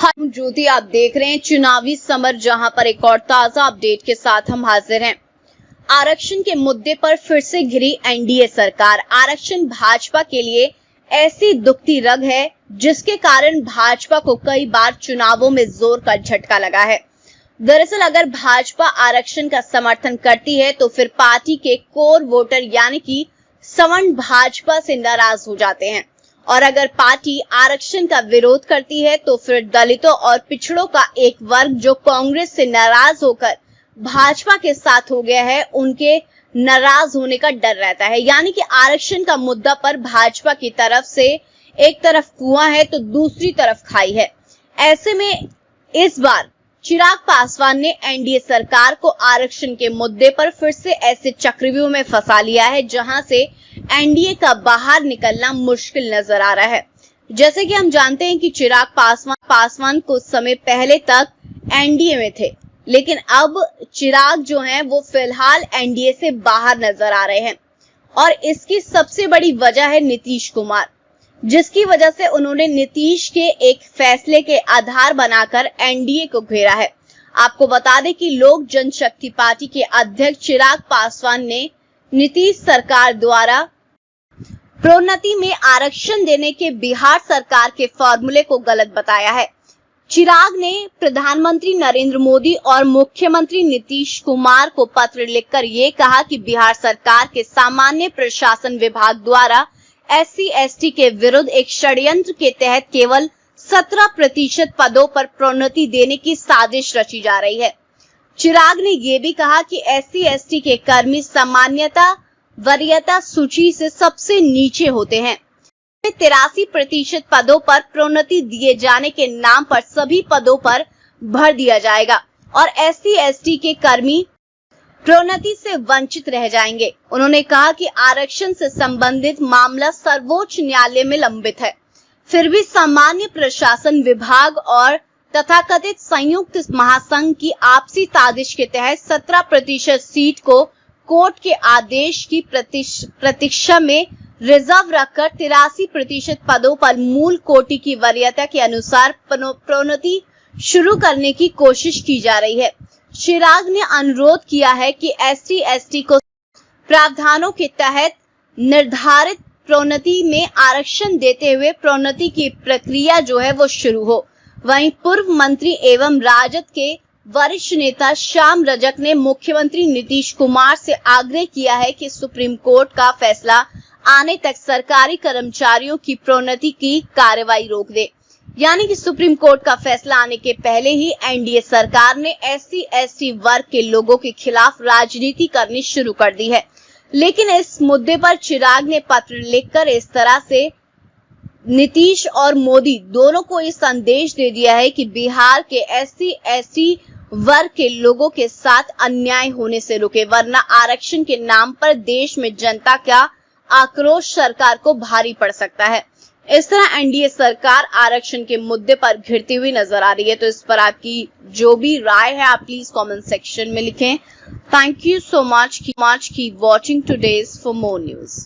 हम ज्योति, आप देख रहे हैं चुनावी समर, जहां पर एक और ताजा अपडेट के साथ हम हाजिर हैं। आरक्षण के मुद्दे पर फिर से घिरी एनडीए सरकार। आरक्षण भाजपा के लिए ऐसी दुखती रग है जिसके कारण भाजपा को कई बार चुनावों में जोर का झटका लगा है। दरअसल अगर भाजपा आरक्षण का समर्थन करती है तो फिर पार्टी के कोर वोटर यानी कि सवर्ण भाजपा से नाराज हो जाते हैं, और अगर पार्टी आरक्षण का विरोध करती है तो फिर दलितों और पिछड़ों का एक वर्ग जो कांग्रेस से नाराज होकर भाजपा के साथ हो गया है, उनके नाराज होने का डर रहता है। यानी कि आरक्षण का मुद्दा पर भाजपा की तरफ से एक तरफ कुआं है तो दूसरी तरफ खाई है। ऐसे में इस बार चिराग पासवान ने एनडीए सरकार को आरक्षण के मुद्दे पर फिर से ऐसे चक्रव्यूह में फंसा लिया है जहां से एनडीए का बाहर निकलना मुश्किल नजर आ रहा है। जैसे कि हम जानते हैं कि चिराग पासवान कुछ समय पहले तक एनडीए में थे, लेकिन अब चिराग जो हैं वो फिलहाल एनडीए से बाहर नजर आ रहे हैं, और इसकी सबसे बड़ी वजह है नीतीश कुमार, जिसकी वजह से उन्होंने नीतीश के एक फैसले के आधार बनाकर एनडीए को घेरा है। आपको बता दें कि लोक जनशक्ति पार्टी के अध्यक्ष चिराग पासवान ने नीतीश सरकार द्वारा प्रोन्नति में आरक्षण देने के बिहार सरकार के फॉर्मूले को गलत बताया है। चिराग ने प्रधानमंत्री नरेंद्र मोदी और मुख्यमंत्री नीतीश कुमार को पत्र लिखकर ये कहा कि बिहार सरकार के सामान्य प्रशासन विभाग द्वारा SC/ST के विरुद्ध एक षड्यंत्र के तहत केवल 17% पदों पर प्रोन्नति देने की साजिश रची जा रही है। चिराग ने यह भी कहा कि SC/ST के कर्मी सामान्यता वरीयता सूची से सबसे नीचे होते हैं। 83% पदों पर प्रोन्नति दिए जाने के नाम पर सभी पदों पर भर दिया जाएगा और SC/ST के कर्मी प्रोन्नति से वंचित रह जाएंगे। उन्होंने कहा कि आरक्षण से संबंधित मामला सर्वोच्च न्यायालय में लंबित है, फिर भी सामान्य प्रशासन विभाग और तथाकथित संयुक्त महासंघ की आपसी साजिश के तहत 17% सीट को कोर्ट के आदेश की प्रतीक्षा में रिजर्व रखकर 83% पदों पर मूल कोटि की वरीयता के अनुसार प्रोन्नति शुरू करने की कोशिश की जा रही है। चिराग ने अनुरोध किया है कि SC/ST को प्रावधानों के तहत निर्धारित प्रोन्नति में आरक्षण देते हुए प्रोन्नति की प्रक्रिया जो है वो शुरू हो। वहीं पूर्व मंत्री एवं राजद के वरिष्ठ नेता श्याम रजक ने मुख्यमंत्री नीतीश कुमार से आग्रह किया है कि सुप्रीम कोर्ट का फैसला आने तक सरकारी कर्मचारियों की प्रोन्नति की कार्रवाई रोक दे। यानी कि सुप्रीम कोर्ट का फैसला आने के पहले ही एनडीए सरकार ने SC/ST वर्ग के लोगों के खिलाफ राजनीति करनी शुरू कर दी है। लेकिन इस मुद्दे पर चिराग ने पत्र लिखकर इस तरह से नीतीश और मोदी दोनों को ये संदेश दे दिया है कि बिहार के SC/ST वर्ग के लोगों के साथ अन्याय होने से रुके, वरना आरक्षण के नाम पर देश में जनता का आक्रोश सरकार को भारी पड़ सकता है। इस तरह एनडीए सरकार आरक्षण के मुद्दे पर घिरती हुई नजर आ रही है। तो इस पर आपकी जो भी राय है आप प्लीज कमेंट सेक्शन में लिखें। Thank you so much. Keep watching today's for more news.